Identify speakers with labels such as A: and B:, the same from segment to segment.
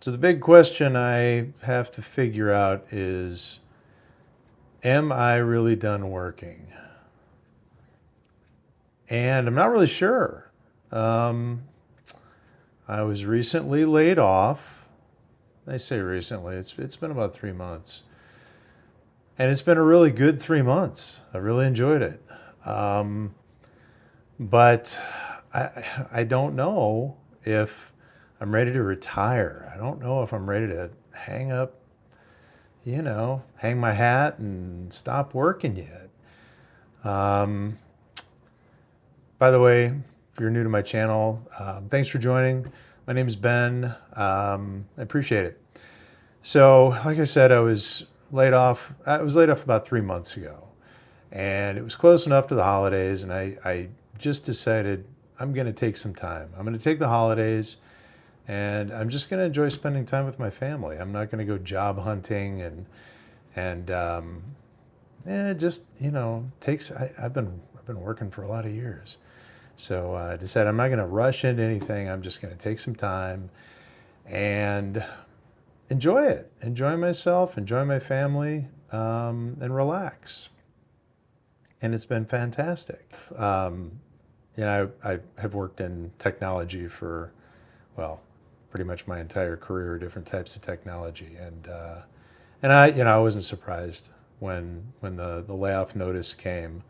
A: So the big question I have to figure out is, am I really done working? And I'm not really sure. Um, I was recently laid off. I say recently, it's been about 3 months. And it's been a really good 3 months. I really enjoyed it. Um, but I don't know if I'm ready to retire. I don't know if I'm ready to hang my hat and stop working yet. Um, by the way, if you're new to my channel, thanks for joining. My name is Ben. I appreciate it. So, like I said, I was laid off. I was laid off about 3 months ago, and it was close enough to the holidays, and I just decided I'm going to take some time. I'm going to take the holidays, and I'm just going to enjoy spending time with my family. I'm not going to go job hunting and just takes. I've been working for a lot of years, so I decided I'm not going to rush into anything. I'm just going to take some time and enjoy it, enjoy myself, enjoy my family, and relax. And it's been fantastic. I have worked in technology for, well, pretty much my entire career, different types of technology, and I wasn't surprised when the layoff notice came.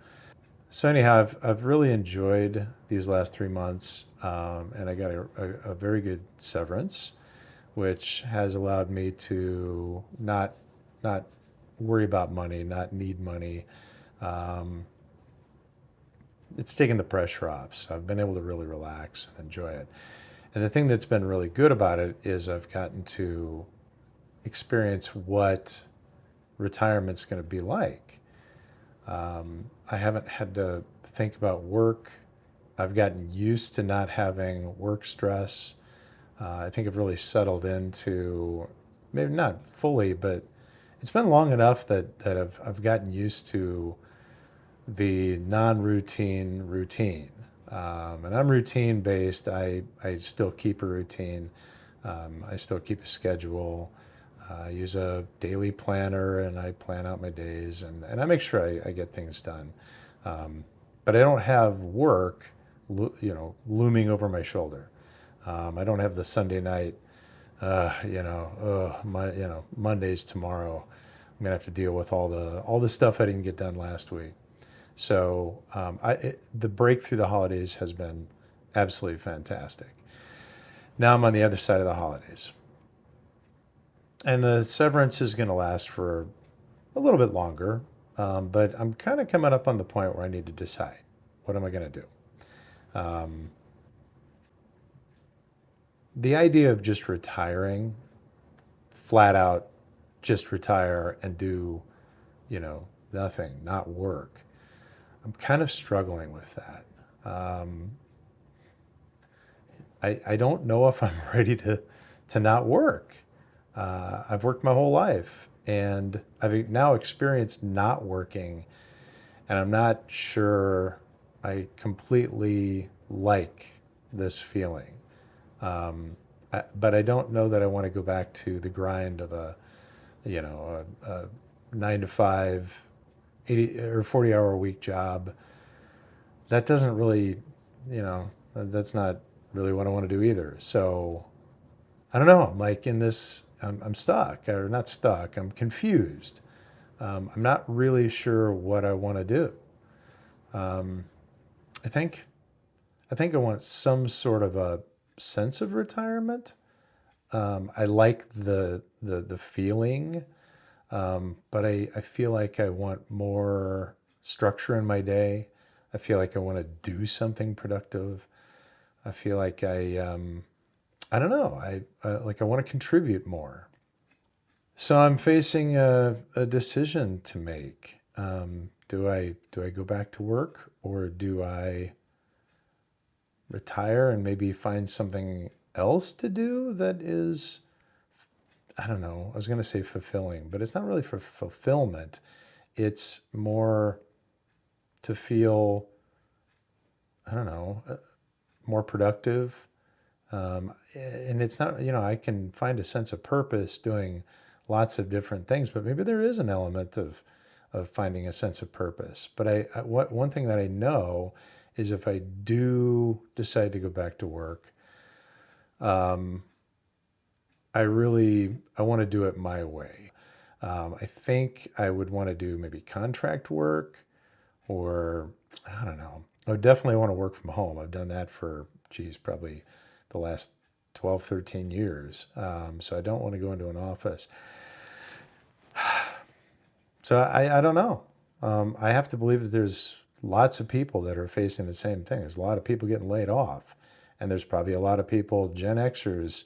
A: So anyhow, I've really enjoyed these last 3 months, and I got a very good severance, which has allowed me to not worry about money, not need money. Um, it's taken the pressure off, so I've been able to really relax and enjoy it. And the thing that's been really good about it is I've gotten to experience what retirement's going to be like. I haven't had to think about work. I've gotten used to not having work stress. I think I've really settled into, maybe not fully, but it's been long enough that I've gotten used to the non-routine routine. And I'm routine based. I still keep a routine. I still keep a schedule. I use a daily planner and I plan out my days and I make sure I get things done. But I don't have work, looming over my shoulder. I don't have the Sunday night, Monday's tomorrow. I'm gonna have to deal with all the stuff I didn't get done last week. So the break through the holidays has been absolutely fantastic. Now I'm on the other side of the holidays. And the severance is going to last for a little bit longer, but I'm kind of coming up on the point where I need to decide, what am I going to do? Um, the idea of just retiring, flat out, just retire and do, nothing, not work. I'm kind of struggling with that. I don't know if I'm ready to not work. I've worked my whole life and I've now experienced not working, and I'm not sure I completely like this feeling. But I don't know that I want to go back to the grind of a 9 to 5, 80 or 40-hour a week job. That doesn't really, that's not really what I want to do either. So I don't know. I'm like in this, I'm stuck, or not stuck. I'm confused. I'm not really sure what I want to do. Um, I think, I think I want some sort of a sense of retirement. I like the feeling, but I feel like I want more structure in my day. I feel like I want to do something productive. I feel like I don't know. I want to contribute more. So I'm facing a decision to make. Do I go back to work, or do I retire and maybe find something else to do that is, I don't know, I was going to say fulfilling, but it's not really for fulfillment. It's more to feel, I don't know, more productive, And it's not, I can find a sense of purpose doing lots of different things, but maybe there is an element of finding a sense of purpose. But one thing that I know is if I do decide to go back to work, um, I want to do it my way. I think I would want to do maybe contract work, or I don't know. I would definitely want to work from home. I've done that for, geez, probably the last 12, 13 years. So I don't want to go into an office. So I don't know. I have to believe that there's lots of people that are facing the same thing. There's a lot of people getting laid off. And there's probably a lot of people, Gen Xers,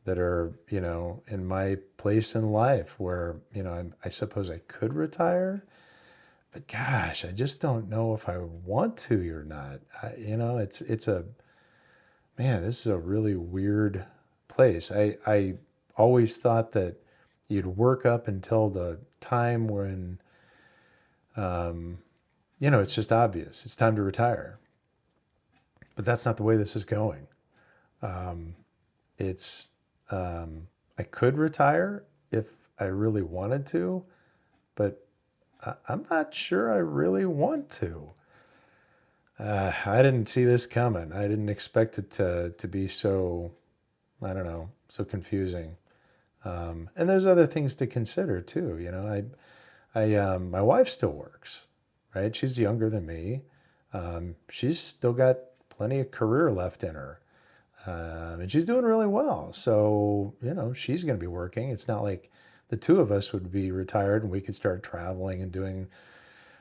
A: that are, in my place in life where, I suppose I could retire. But gosh, I just don't know if I want to or not. It's a, man, this is a really weird place. I always thought that you'd work up until the time when, um, it's just obvious. It's time to retire. But that's not the way this is going. Um, it's, I could retire if I really wanted to, but I'm not sure I really want to. I didn't see this coming. I didn't expect it to be so, I don't know, so confusing. And there's other things to consider too. My wife still works, right? She's younger than me. She's still got plenty of career left in her. And she's doing really well. So, she's going to be working. It's not like the two of us would be retired and we could start traveling and doing,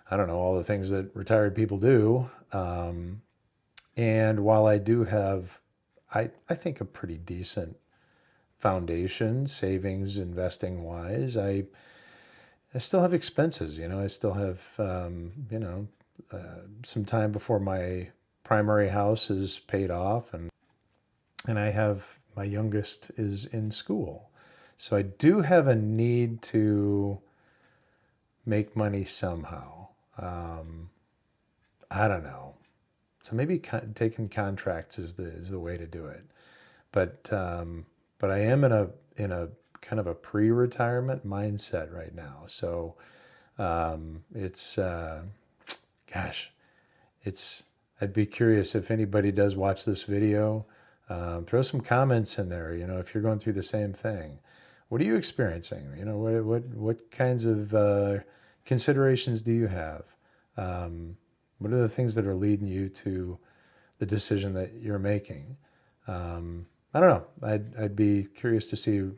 A: I don't know, all the things that retired people do. And while I do have, I think, a pretty decent foundation, savings, investing wise, I still have expenses. I still have, some time before my primary house is paid off, and I have, my youngest is in school. So I do have a need to make money somehow. I don't know. So maybe taking contracts is the way to do it. But I am in a kind of a pre-retirement mindset right now. So it's gosh, it's I'd be curious if anybody does watch this video. Throw some comments in there. If you're going through the same thing, what are you experiencing? What kinds of considerations do you have? What are the things that are leading you to the decision that you're making? I don't know. I'd be curious to see,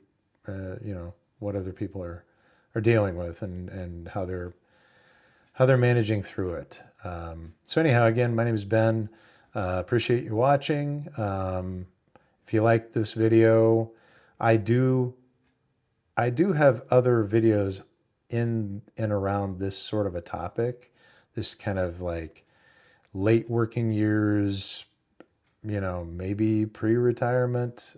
A: what other people are dealing with, and how they're managing through it. So anyhow, again, my name is Ben. Appreciate you watching. If you like this video, I do have other videos in and around this sort of a topic, this kind of like late working years, maybe pre-retirement,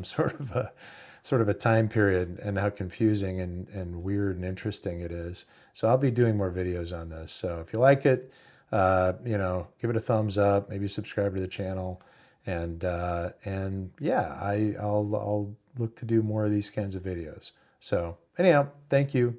A: sort of a time period, and how confusing and weird and interesting it is. So I'll be doing more videos on this. So if you like it, give it a thumbs up, maybe subscribe to the channel, and yeah, I'll look to do more of these kinds of videos. So anyhow, thank you.